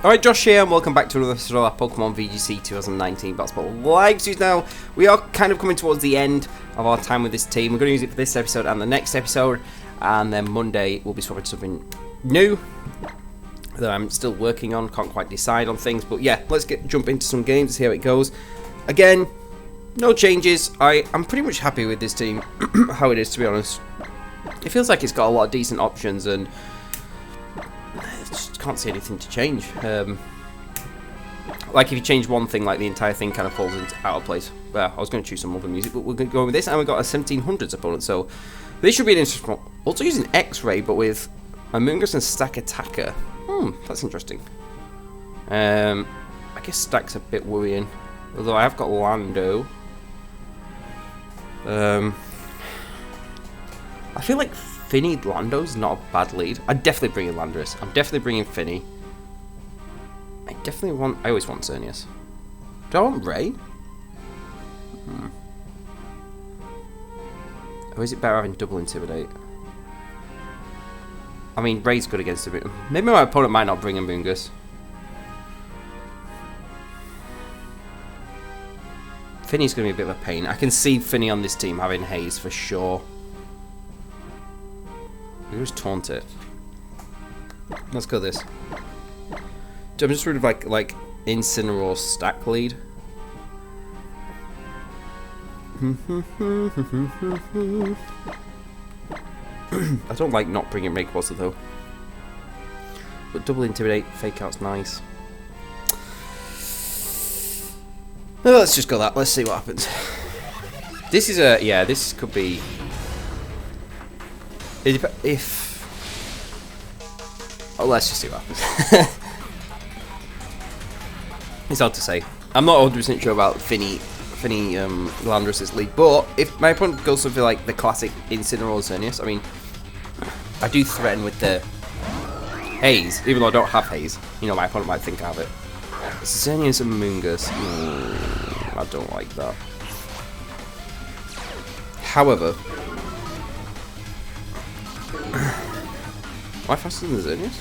Alright, Josh here, and welcome back to another episode of our Pokemon VGC 2019 Basketball Live Series. Now, we are kind of coming towards the end of our time with this team. We're going to use it for this episode and the next episode, and then Monday we'll be swapping to something new that I'm still working on, can't quite decide on things, but yeah, let's jump into some games and see how it goes. Again, no changes. I'm pretty much happy with this team, how it is, to be honest. It feels like it's got a lot of decent options, and just can't see anything to change. Like if you change one thing, like the entire thing kind of falls out of place. Well, I was going to choose some other music, but we're going to go with this, and we've got a 1700s opponent, so this should be an interesting one. Also using X-Ray, but with Amoonguss and Stack Attacker. That's interesting. I guess Stack's a bit worrying, although I have got Lando. I feel like Finny Lando's not a bad lead. I'd definitely bring in Landorus. I'm definitely bringing Finny. I always want Xerneas. Do I want Ray? Or is it better having double Intimidate? I mean, Ray's good against him. Maybe my opponent might not bring Amoonguss. Finny's going to be a bit of a pain. I can see Finny on this team having Haze for sure. We just taunt it. Let's go this. I'm just sort of like Incineroar stack lead. I don't like not bringing Rayquaza though. But double Intimidate, Fake Out's nice. Well, let's just go that. Let's see what happens. This is a this could be. Let's just see what happens. It's hard to say. I'm not 100% sure about Finny Landorus' lead, but if my opponent goes something like the classic Incineroar Xerneas, I mean, I do threaten with the Haze, even though I don't have Haze. You know, my opponent might think I have it. Xerneas and Amoonguss. I don't like that. However, am I faster than Xerneas?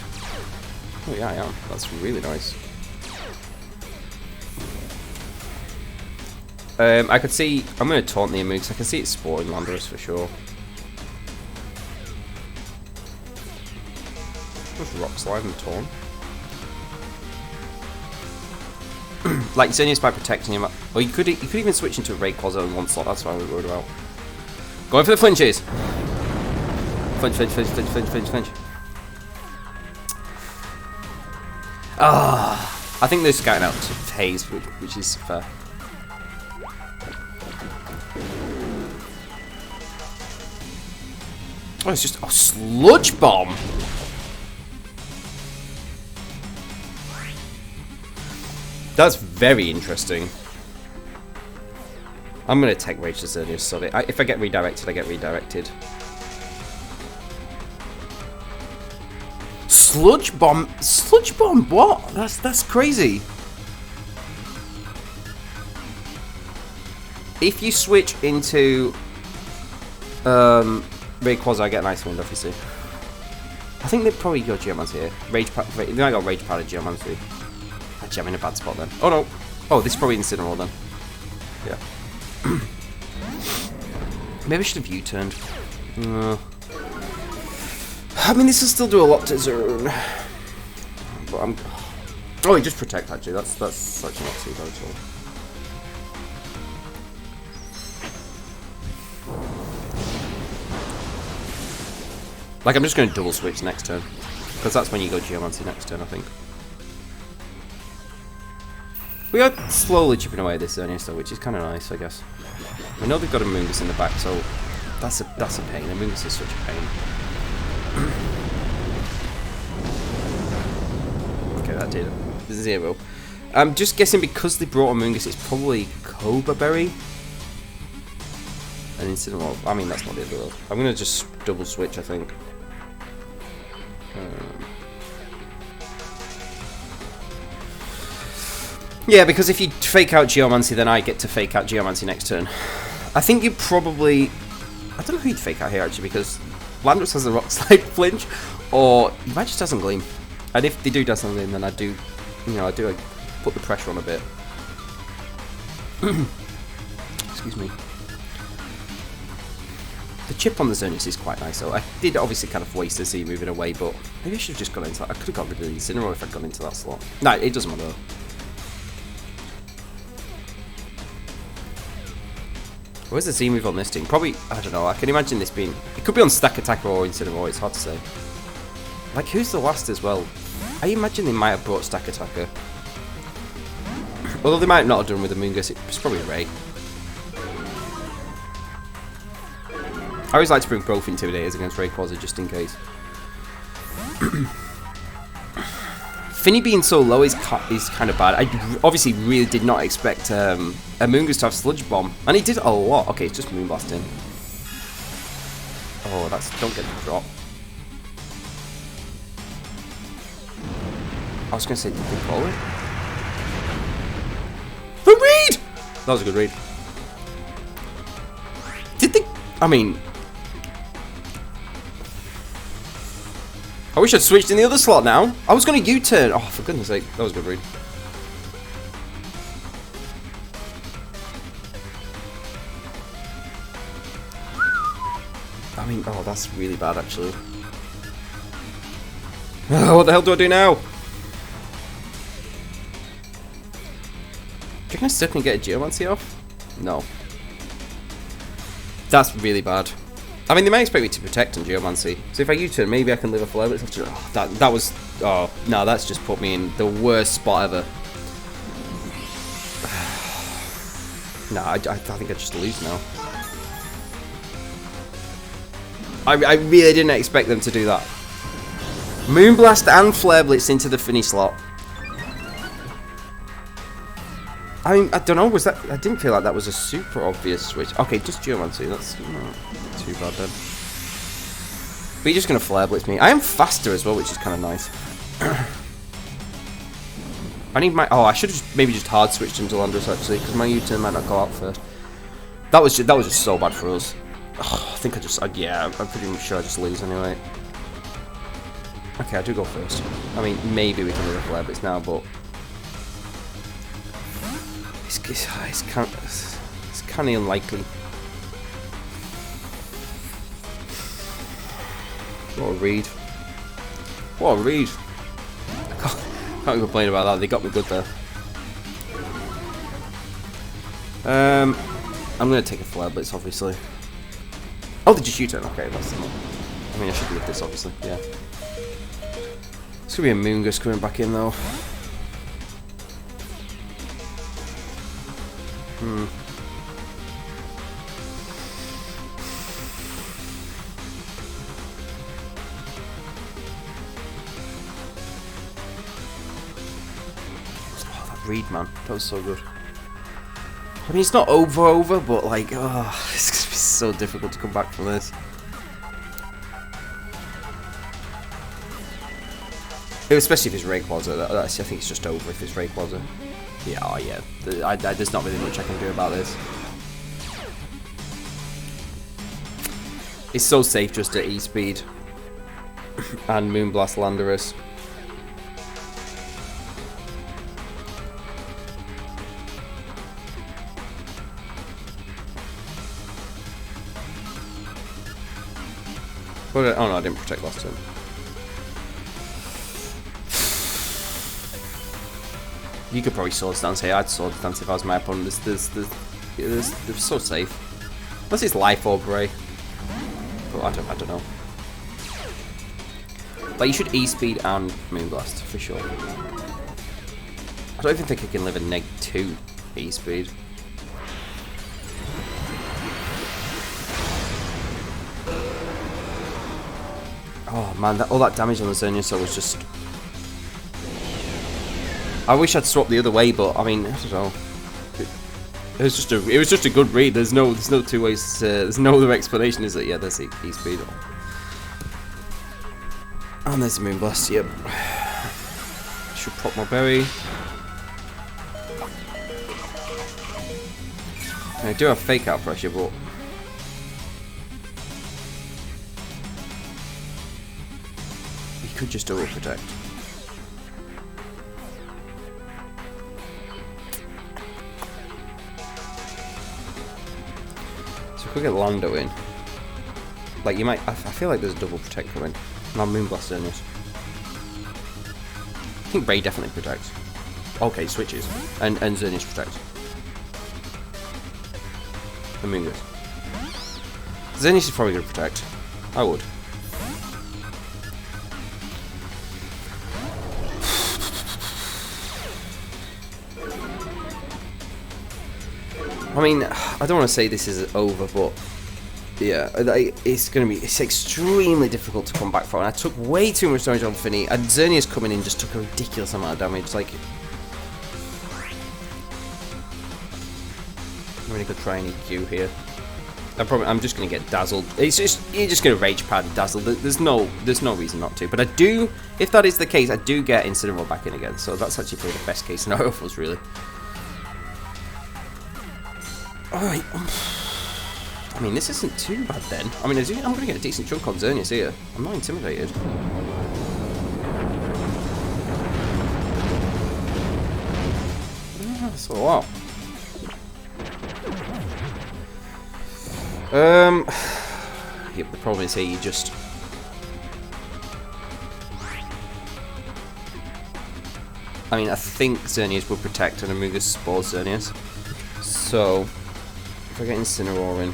Oh yeah, I am. That's really nice. I could see. I'm going to taunt the Amoonguss. I can see it sporting Landorus for sure. Just Rock Slide and Taunt. Like Xerneas by protecting him. Or you could even switch into a Rayquaza in one slot. That's what I was worried about. Going for the flinches. Flinch, flinch, flinch, flinch, flinch, flinch, flinch. I think they're scouting out to Haze, which is fair. Oh, it's just a Sludge Bomb. That's very interesting. I'm gonna take Rage to Xerneas, sorry. If I get redirected, I get redirected. Sludge Bomb? Sludge Bomb? What? That's crazy. If you switch into Rayquaza, I get an Ice Wind, obviously. I think they'd probably go Geomancy here. They might go Rage Powder Geomancy. Actually, I'm in a bad spot then. Oh no. Oh, this is probably Incineroar then. Yeah. Maybe I should have U-turned. I mean, this will still do a lot to Zone. But I'm. Oh, he just protect actually. That's actually not too bad at all. Like, I'm just going to double switch next turn, because that's when you go Geomancy next turn, I think. We are slowly chipping away at this Xerneas though, which is kind of nice, I guess. We know they've got a Amoonguss in the back, so that's a pain. Amoonguss is such a pain. Okay, that did 0. I'm just guessing because they brought Amoonguss, it's probably Cobra Berry. And Incineroar. I mean, that's not the end of the world. I'm going to just double switch, I think. Yeah, because if you fake out Geomancy, then I get to fake out Geomancy next turn. I think you probably... I don't know who you'd fake out here, actually, because Landorus has a Rock Slide flinch, or he might just Dazzle Gleam. And if they do Dazzle Gleam, then I do you know, I do put the pressure on a bit. Excuse me. The chip on the Xerneas is quite nice, though. I did obviously kind of waste the Z moving away, but maybe I should have just gone into that. I could have got rid of the Incineroar if I'd gone into that slot. No, it doesn't matter. Where's the Z move on this team? Probably, I don't know, I can imagine this being... It could be on Stack Attacker or Incineroar, it's hard to say. Like, who's the last as well? I imagine they might have brought Stack Attacker. Although they might not have done with the Moongus, it's probably a Ray. I always like to bring both Intimidators against Rayquaza just in case. Finny being so low is kind of bad. I obviously really did not expect a Moongus to have Sludge Bomb. And he did a lot. Okay, it's just Moonblast in. Oh, that's... Don't get the drop. I was going to say, did they call it? The read! That was a good read. Did they... I mean... I wish I'd switched in the other slot now. I was going to U-turn. Oh, for goodness sake. That was a good read. I mean, oh, that's really bad, actually. Oh, what the hell do I do now? Do you reckon I still can get a Geomancy off? No. That's really bad. I mean, they might expect me to protect on Geomancy. So if I U-turn, maybe I can live a flare. But oh, that was... Oh, no, that's just put me in the worst spot ever. No, I think I just lose now. I really didn't expect them to do that. Moonblast and Flare Blitz into the finish slot. I mean, I don't know, was that... I didn't feel like that was a super obvious switch. Okay, just Geomancy, that's not too bad then. But you're just going to Flare Blitz me. I am faster as well, which is kind of nice. I need my... Oh, I should have maybe just hard switched into Landorus, actually, because my U-turn might not go out first. That was just so bad for us. Oh, I think I just... yeah, I'm pretty sure I just lose anyway. Okay, I do go first. I mean, maybe we can do a Flare Blitz now, but... It's kind of unlikely. What a read. What a read. I can't complain about that. They got me good there. I'm going to take a Flare Blitz, obviously. Oh, they just U-turn. Okay, that's not... I mean, I should live this, obviously. Yeah. It's going to be a Moongus coming back in, though. Oh, that read, man. That was so good. I mean, it's not over, but like, oh, it's going to be so difficult to come back from this. Especially if it's Rayquaza. I think it's just over if it's Rayquaza. Yeah, oh yeah. There's not really much I can do about this. It's so safe just at E-Speed. And Moonblast Landorus. Oh no, I didn't protect last turn. You could probably Sword Stance here. I'd Sword Stance if I was my opponent. They're so safe. Unless it's Life Orb Ray. But I don't know. Like, you should E-Speed and Moonblast, for sure. I don't even think I can live a -2 E-Speed. Oh man, all that damage on the Xerneas was just... I wish I'd swapped the other way, but I mean, I don't know. It was just a good read. There's no two ways. There's no other explanation, is it? Yeah, there's E-Speed. And there's the Moonblast. Yep. Should pop my berry. I do have Fake Out pressure, but you could just overprotect. Could get Lando in. Like, you might... I feel like there's a double protect coming. No, Moonblast Xerneas. I think Ray definitely protects. Okay, switches. And Xerneas protects. And Moonblast. Xerneas is probably going to protect. I would. I mean, I don't want to say this is over, but yeah, it's extremely difficult to come back from. And I took way too much damage on Finny, and Xerneas coming in just took a ridiculous amount of damage. Like, I'm really gonna try and EQ here. I'm just gonna get dazzled. It's just you're just gonna rage pad dazzled. There's no reason not to. But I do, if that is the case, I do get Incineroar back in again. So that's actually probably the best case scenario for us, really. Alright. I mean, this isn't too bad then. I mean, I'm going to get a decent chunk on Xerneas here. I'm not intimidated. Yeah, that's a lot. Yep, the problem is here you just... I mean, I think Xerneas will protect and Amoonguss spores Xerneas. So... if I get Incineroar in.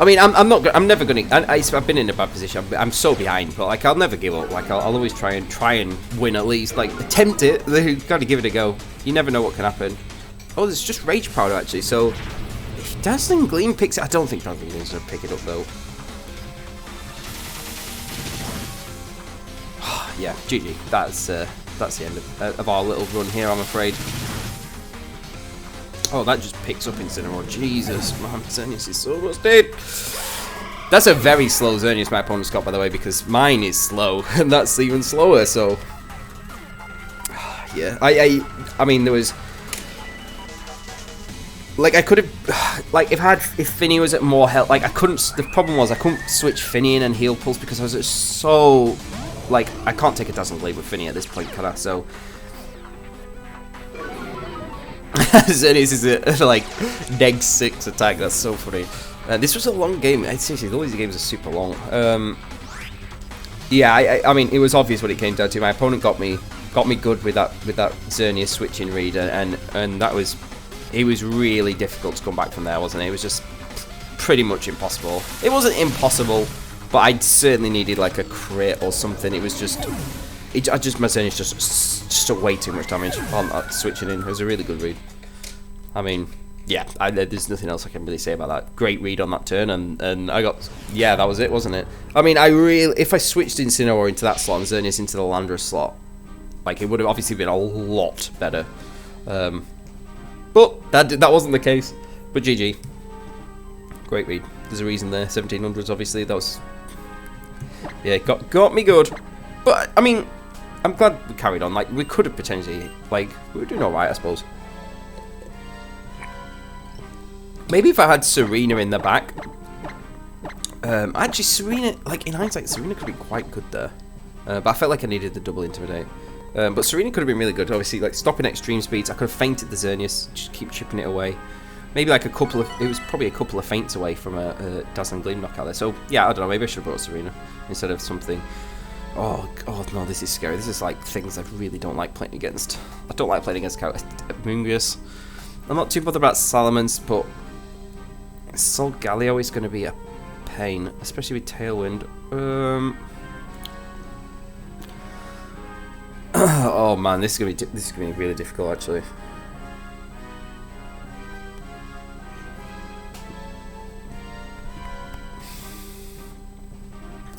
I mean, I'm never gonna. I've been in a bad position. I'm so behind, but like I'll never give up. Like I'll always try and win at least. Like attempt it. You gotta give it a go. You never know what can happen. Oh, there's just Rage Powder actually. So if Dazzling Gleam picks it, I don't think Dazzling Gleam's gonna pick it up though. Yeah, GG. That's the end of our little run here, I'm afraid. Oh, that just picks up Incineroar. Jesus, man, Xerneas is so rusted. That's a very slow Xerneas my opponent's got, by the way, because mine is slow, and that's even slower. So, yeah, I mean, there was like I could have like if Finny was at more health, like I couldn't. The problem was I couldn't switch Finny in and heal pulse because I was so. Like, I can't take a Dazzling Blade with Finny at this point, can I? So... Xerneas is a, like, neg 6 attack. That's so funny. This was a long game. Seriously, all these games are super long. Yeah, I mean, it was obvious what it came down to. My opponent got me good with that Xerneas switching read, and that was... It was really difficult to come back from there, wasn't it? It was just pretty much impossible. It wasn't impossible... But I certainly needed like a crit or something. It was just, my Xerneas just took way too much damage on that switching in. It was a really good read. I mean, yeah, there's nothing else I can really say about that. Great read on that turn, and I got, yeah, that was it, wasn't it? I mean, if I switched Incineroar into that slot and Xerneas into the Landorus slot, like it would have obviously been a lot better. But that wasn't the case. But GG, great read. There's a reason there. 1700s, obviously. That was. Yeah, got me good. But, I mean, I'm glad we carried on. Like, we could have potentially, like, we were doing alright, I suppose. Maybe if I had Serena in the back. Actually, Serena, like, in hindsight, Serena could be quite good there. But I felt like I needed the double Intimidate. But Serena could have been really good. Obviously, like, stopping extreme speeds. I could have feinted the Xerneas, just keep chipping it away. Maybe like it was probably a couple of feints away from a Dazzling Gleam knockout there. So, yeah, I don't know, maybe I should have brought Serena instead of something. Oh, God, no, this is scary. This is like things I really don't like playing against. I don't like playing against Amoonguss. I'm not too bothered about Salamence, but Solgaleo is going to be a pain, especially with Tailwind. Oh man, this is gonna be really difficult actually.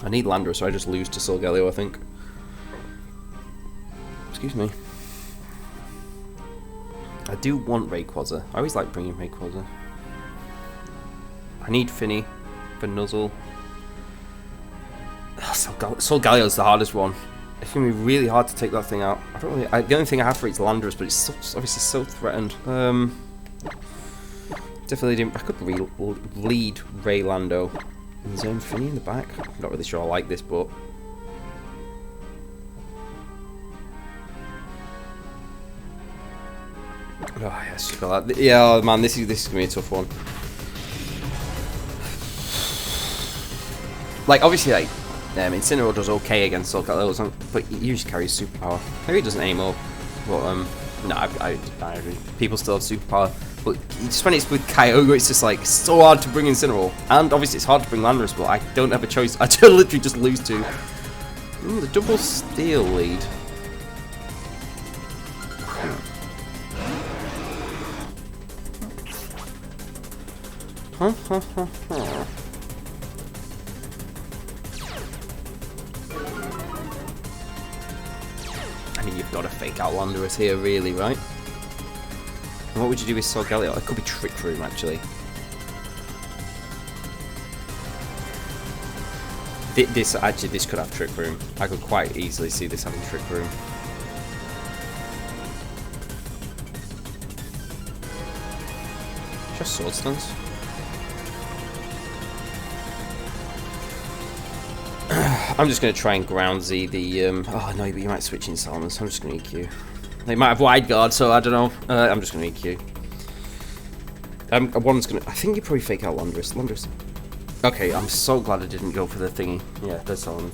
I need Landorus, so I just lose to Solgaleo, I think. Excuse me. I do want Rayquaza. I always like bringing Rayquaza. I need Finny for Nuzzle. Solgaleo's the hardest one. It's going to be really hard to take that thing out. I don't really, the only thing I have for it is Landorus, but it's obviously so threatened. Definitely didn't. I could lead Ray Lando and Zone Finny in the back. I'm not really sure I like this, but Oh, yes, yeah, oh, man, this is gonna be a tough one. Like, obviously, like, Incineroar does okay against Solgaleo, but he usually carries superpower. Maybe he doesn't anymore. But no, I people still have superpower. But just when it's with Kyogre, it's just like so hard to bring Incineroar, and obviously it's hard to bring Landorus. But I don't have a choice. I literally just lose to the double steel lead. I mean, you've got to fake out Landorus here, really, right? And what would you do with Solgaleo? It could be Trick Room, actually. This could have Trick Room. I could quite easily see this having Trick Room. Just Sword Stance. I'm just going to try and ground Z the. Oh no, but you might switch in Salmon, so I'm just going to EQ. They might have Wide Guard, so I don't know. I'm just going to EQ. One's going to. I think you probably fake out Landorus. Landorus. Okay, I'm so glad I didn't go for the thingy. Yeah, there's Salmon.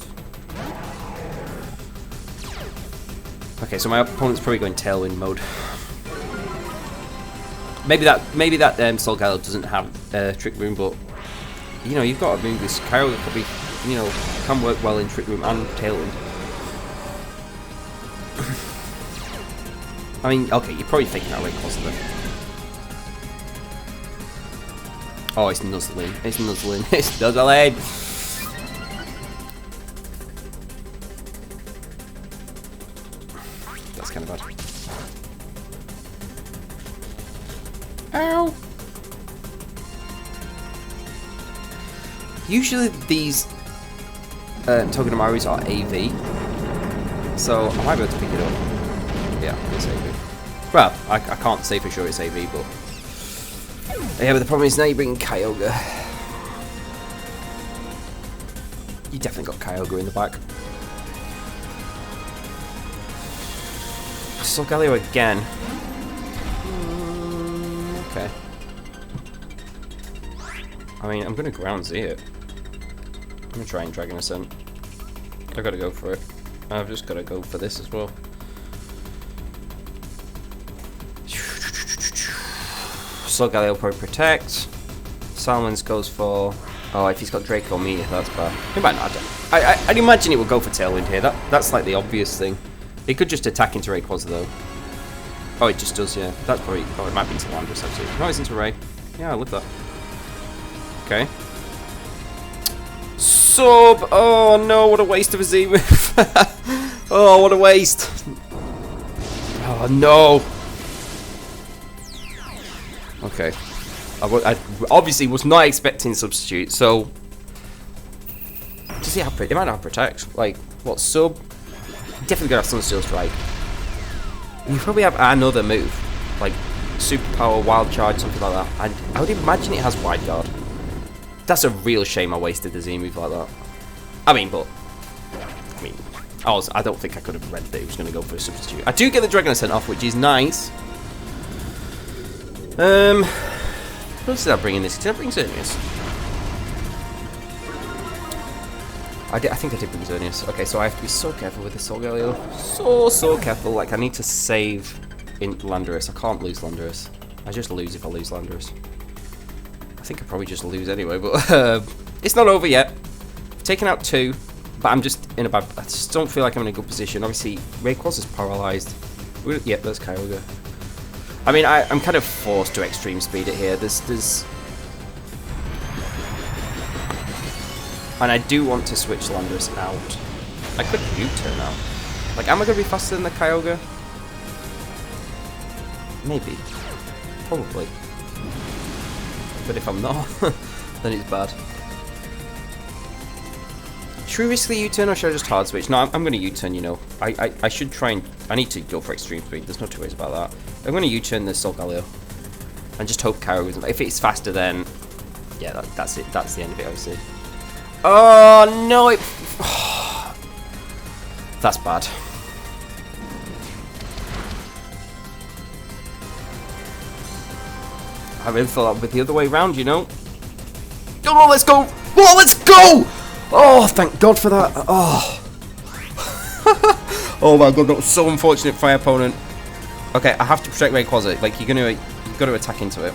Okay, so my opponent's probably going Tailwind mode. Maybe that Solgaleo doesn't have Trick Room, but you know you've got to move this. Kyogre could be, you know, can work well in Trick Room and Tailwind. I mean, okay, you're probably thinking that Rayquaza then. Oh, it's nuzzling. It's nuzzling. It's nuzzling. That's kind of bad. Ow! Usually these Togedemaru's are AV, so I might be able to pick it up. Yeah, it's AV. Well, I can't say for sure it's AV, but yeah. But the problem is now you're bringing Kyogre. You definitely got Kyogre in the back. Solgaleo again. Okay. I mean, I'm gonna ground Z it. I'm gonna try and Dragon Ascent. I've got to go for it. I've just got to go for this as well. Solgaleo probably protect. Salmons goes for. Oh, if he's got Draco Meteor, that's bad. He might not. I'd imagine it would go for Tailwind here. That's like the obvious thing. It could just attack into Rayquaza though. Oh, it just does, yeah. That's probably. Oh, it might be into Landorus actually. No, it's into Ray. Yeah, I love that. Okay. Sub! Oh no, what a waste of a Z move. Oh, what a waste. Oh no. Okay. I obviously was not expecting substitute, so. Does he have. They might not have Protect. Like, what, Sub? Definitely gonna have Sunsteel Strike. You probably have another move. Like, Superpower, Wild Charge, something like that. And I would imagine it has Wide Guard. That's a real shame I wasted the Z move like that. I mean, I don't think I could have read that he was going to go for a substitute. I do get the Dragon Ascent off, which is nice. What else did I bring in this? Did I bring Xerneas? I think I did bring Xerneas. Okay, so I have to be so careful with this Solgaleo. So careful. Like, I need to save in Landorus. I can't lose Landorus. I just lose if I lose Landorus. I think I probably just lose anyway, but it's not over yet. I've taken out 2, but I'm just in a bad. I just don't feel like I'm in a good position. Obviously, Rayquaza's paralyzed. Yep, there's Kyogre. I mean, I'm kind of forced to extreme speed it here. There's, and I do want to switch Landorus out. I could U-turn out. Like, am I going to be faster than the Kyogre? Maybe. Probably. But if I'm not, then it's bad. Should we risk the U-turn or should I just hard switch? No, I'm going to U-turn, you know. I should try and. I need to go for extreme speed. There's no two ways about that. I'm going to U-turn this Solgaleo. And just hope Kyogre isn't. If it's faster, then. Yeah, that's it. That's the end of it, obviously. Oh, no. That's bad. I really thought that would be the other way around, you know? Oh, let's go! Oh, let's go! Oh, thank God for that. Oh. Oh my God, that was so unfortunate for my opponent. Okay, I have to protect Rayquaza. Like, you've got to attack into it.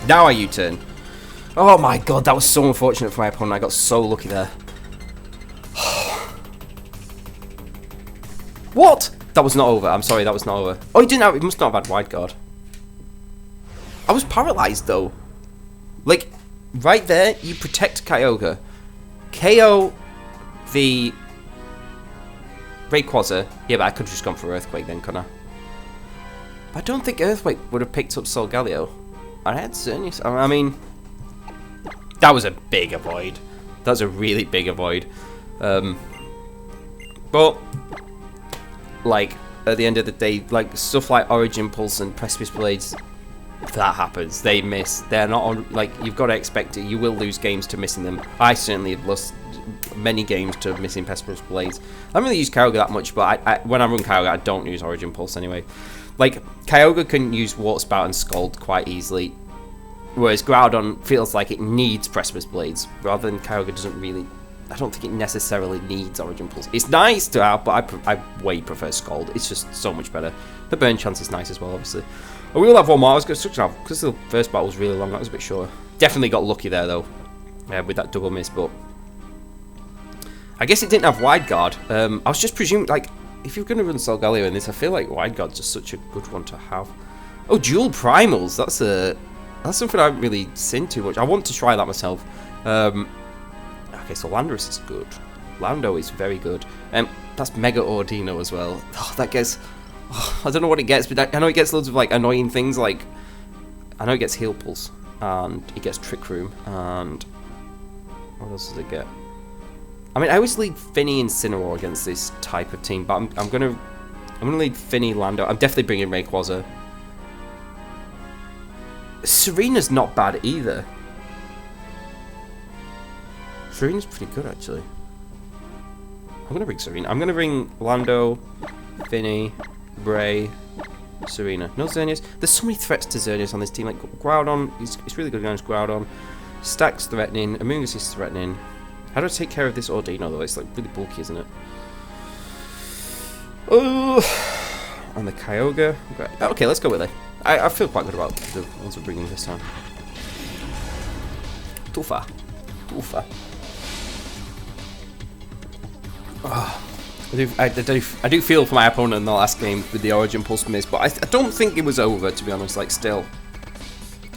Now I U-turn. Oh my God, that was so unfortunate for my opponent. I got so lucky there. What? That was not over. I'm sorry, that was not over. Oh, he didn't have... He must not have had wide guard. I was paralyzed, though. Like, right there, you protect Kyogre. KO the Rayquaza. Yeah, but I could have just gone for Earthquake then, couldn't I? But I don't think Earthquake would have picked up Solgaleo. I had Xerneas. I mean, that was a big avoid. That was a really big avoid. But, like, at the end of the day, like, stuff like Origin Pulse and Precipice Blades, that happens. They miss. They're not on, like, you've got to expect it. You will lose games to missing them. I certainly have lost many games to missing Precipice Blades. I don't really use Kyogre that much, but when I run Kyogre, I don't use Origin Pulse anyway. Like, Kyogre can use Water Spout and Scald quite easily, whereas Groudon feels like it needs Precipice Blades, rather than Kyogre doesn't really... I don't think it necessarily needs Origin Pulse. It's nice to have, but I way prefer Scald. It's just so much better. The burn chance is nice as well, obviously. We will have one more. I was going to have, because the first battle was really long, that was a bit short. Definitely got lucky there, though, with that double miss, but... I guess it didn't have Wide Guard. I was just presuming, like, if you're going to run Solgaleo in this, I feel like Wide Guard's just such a good one to have. Oh, Dual Primals. That's something I haven't really seen too much. I want to try that myself. Okay, so Landorus is good. Lando is very good. That's Mega Audino as well. Oh, that gets... Oh, I don't know what it gets, but I know it gets loads of, like, annoying things, like... I know it gets Heal Pulse, and it gets Trick Room, and... What else does it get? I mean, I always lead Finny and Incineroar against this type of team, but I'm gonna lead Finny, Lando. I'm definitely bringing Rayquaza. Serena's not bad either. Serena's pretty good, actually. I'm gonna bring Serena. I'm gonna bring Lando, Finny, Bray, Serena. No Xerneas. There's so many threats to Xerneas on this team. Like Groudon, it's really good against Groudon. Stack's threatening. Amoonguss is threatening. How do I take care of this Audino though? It's like really bulky, isn't it? Oh, and the Kyogre. Okay, let's go with it. I feel quite good about the ones we're bringing this time. Too far. Oh, I do feel for my opponent in the last game with the Origin Pulse miss, but I don't think it was over, to be honest. Like, still,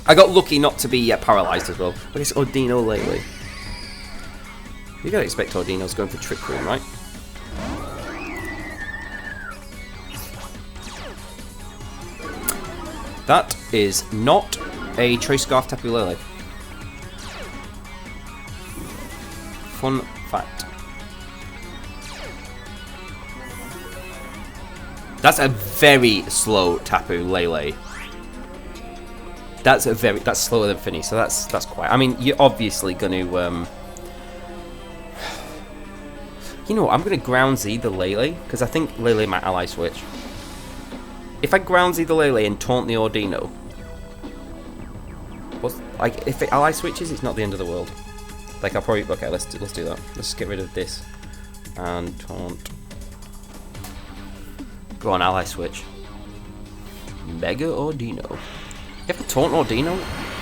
I got lucky not to be paralysed as well. But it's Audino lately. You gotta expect Audino's going for Trick Room, right? That is not a Choice Scarf Tapu Lele. Fun fact. That's a very slow Tapu Lele. That's slower than Finny, so that's quite. I mean, you're obviously gonna you know, I'm gonna Ground Z the Lele because I think Lele might ally switch. If I Ground Z the Lele and taunt the Audino, like if it ally switches, it's not the end of the world. Like I'll probably let's do that. Let's get rid of this and taunt. Go on, ally switch. Mega Audino. If I taunt Audino,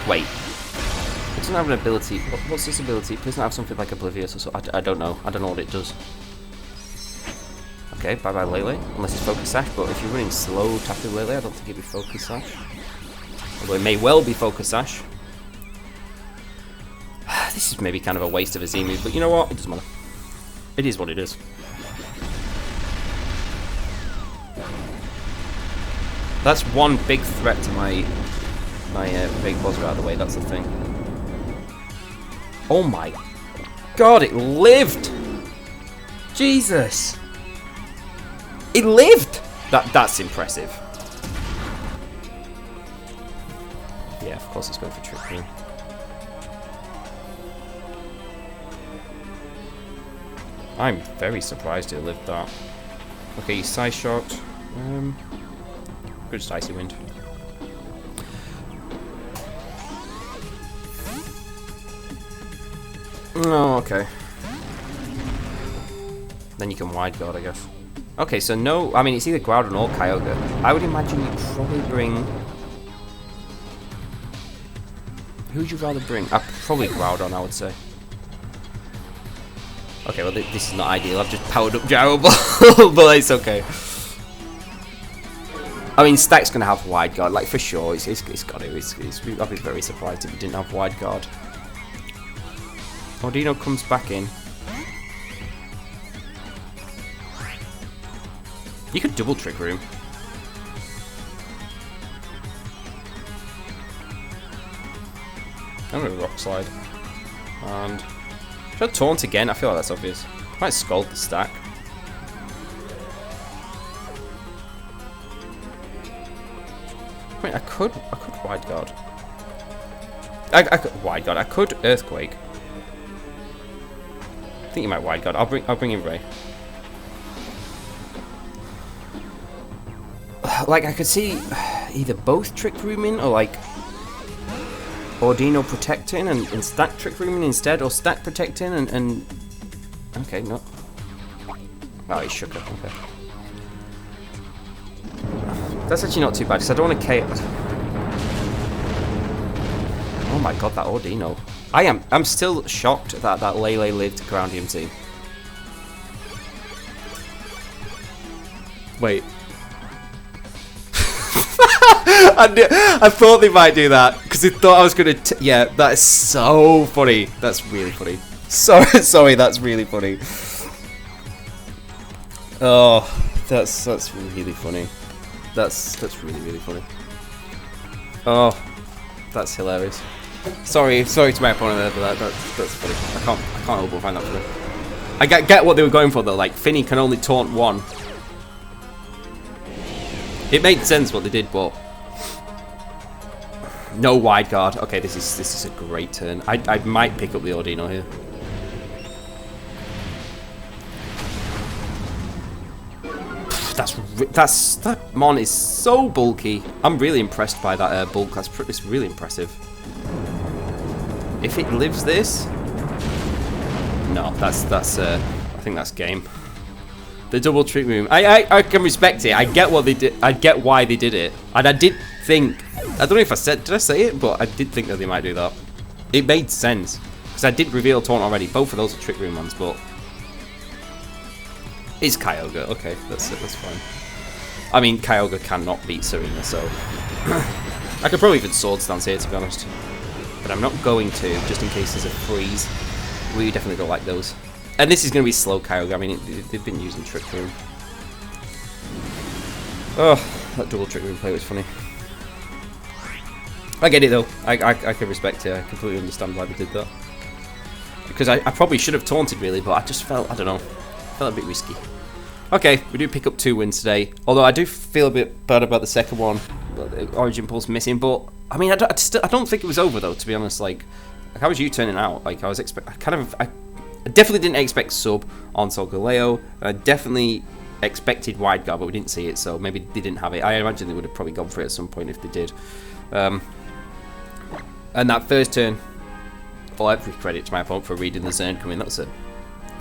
wait. It doesn't have an ability. What's this ability? It doesn't have something like Oblivious or so. I don't know. I don't know what it does. Okay, bye bye Lele. Unless it's Focus Sash, but if you're running slow Tapu Lele, I don't think it'd be Focus Sash. Although it may well be Focus Sash. This is maybe kind of a waste of a Z move, but you know what? It doesn't matter. It is what it is. That's one big threat to my Rayquaza out of the way, that's the thing. Oh my God, it lived! Jesus! It lived! That's impressive. Yeah, of course it's going for Trick Room. I'm very surprised it lived that. Okay, he's Side Shocked. Good Icy Wind. Oh, okay. Then you can wide guard, I guess. Okay, so no, I mean, it's either Groudon or Kyogre. I would imagine you'd probably bring... Who would you rather bring? Probably Groudon, I would say. Okay, well, this is not ideal. I've just powered up Gyro Ball, but it's okay. I mean, Stack's going to have wide guard, like, for sure. It's got to. I'd be very surprised if it didn't have wide guard. Audino comes back in. You could double Trick Room. I'm going to Rock Slide. And... should I Taunt again? I feel like that's obvious. Might Scald the Stack. Wait, I could wide guard. I could wide guard. I could Earthquake. I think you might wide guard. I'll bring in Ray. Like, I could see either both Trick Rooming or like Audino protecting and Stack Trick Rooming instead, or Stack protecting and okay, no. Oh, he shook her. Okay. That's actually not too bad because I don't want to chaos. Oh my god, that Audino. I'm still shocked that Lele lived Ground EMT. Wait. I thought they might do that because they thought I was gonna. Yeah, that is so funny. That's really funny. Sorry, that's really funny. Oh, that's really funny. That's really funny. Oh, that's hilarious. Sorry to my opponent there, but that's funny. I can't help but find that funny. I get what they were going for though. Like, Finny can only taunt one. It made sense what they did, but no wide guard. Okay, this is a great turn. I might pick up the Audino here. That Mon is so bulky. I'm really impressed by that bulk. It's really impressive. If it lives this, no, that's I think that's game. The double Trick Room. I can respect it. I get what they did. I get why they did it, and I did think. I don't know if did I say it, but I did think that they might do that. It made sense because I did reveal Taunt already. Both of those are Trick Room ones, but it's Kyogre. Okay, that's fine. I mean, Kyogre cannot beat Serena, so I could probably even Sword Stance here, to be honest. But I'm not going to, just in case there's a freeze. We definitely don't like those. And this is going to be slow Kyogre. I mean, they've been using Trick Room. Oh, that double Trick Room play was funny. I get it though. I can respect it. I completely understand why they did that. Because I probably should have taunted really, but I just felt, I don't know, felt a bit risky. Okay, we do pick up 2 wins today. Although I do feel a bit bad about the second one, Origin Pulse missing. But I mean, I don't think it was over though. To be honest, like how was you turning out? Like I definitely didn't expect sub on Solgaleo. I definitely expected wide guard, but we didn't see it, so maybe they didn't have it. I imagine they would have probably gone for it at some point if they did. And that first turn, full every credit to my opponent for reading the zone coming. That was a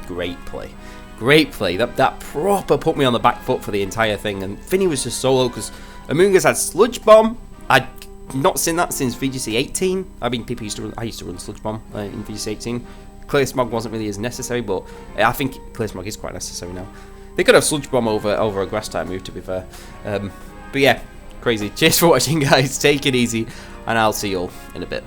great play. Great play. That proper put me on the back foot for the entire thing. And Finny was just solo because Amoonguss had Sludge Bomb. I'd not seen that since VGC 18. I mean, I used to run Sludge Bomb in VGC 18. Clear Smog wasn't really as necessary, but I think Clear Smog is quite necessary now. They could have Sludge Bomb over a grass type move, to be fair. But yeah, crazy. Cheers for watching, guys. Take it easy, and I'll see you all in a bit.